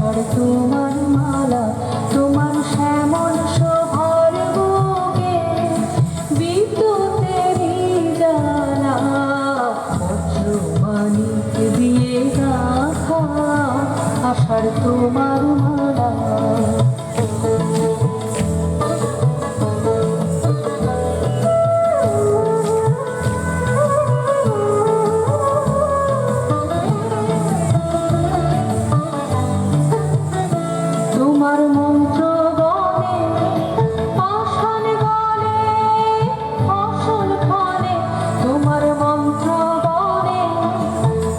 আষাঢ় তোমার মালা, তোমার শ্যামল শোভার বুকে বিদ্যুতেরই জ্বালা, বজ্রমাণিক দিয়ে গাঁথা আষাঢ় তোমার মালা। তোমার মন্ত্র গলে পাষাণ গলে ফসল ফলে, তোমার মন্ত্র গলে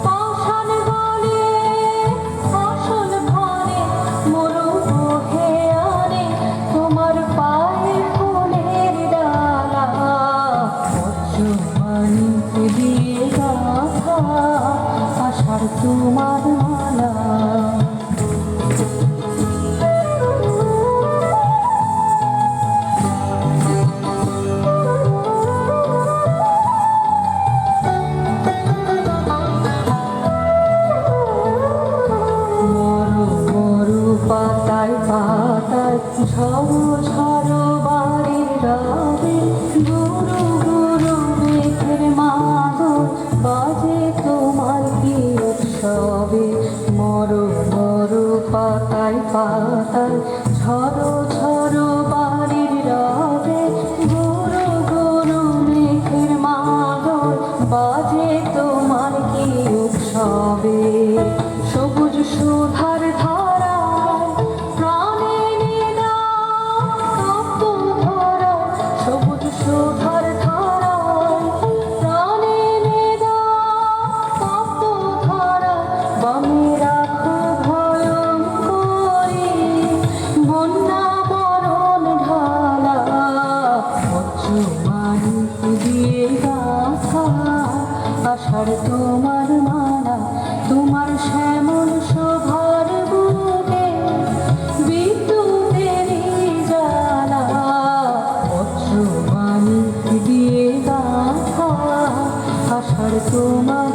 পাষাণ গলে ফসল ফলে, মরু বহে আনে তোমার পায়ে ফুলের ডালা, বজ্রমাণিক দিয়ে গাঁথা আষাঢ় তোমার মালা। পাতায় পাতায় ঝড়ো ঝড়ো বাড়ির রবে, গুরু গুরু মেঘের মাদল বাজে তোমার কি উৎসবে। মরু মরু পাতায় পাতায় ঝড়ো ঝড়ো বাড়ির রবে, গুরু গুরু মেঘের মাদল বাজে তোমার কি উৎসবে। সবুজ সুধার ধারা সবুজ সুধার ধারায় প্রাণে নেদা তপ্ত ধারা, বামে রাখো ভয়ঙ্করী বন্যা মরণ ঢালা, বজ্রমাণিক দিয়ে গাঁথা আষাঢ় তোমার মালা। তোমার শ্যামল শোভার বুকে বিদ্যুতেরই জ্বালা, বজ্রমাণিক দিয়ে গাঁথা আষাঢ় তোমার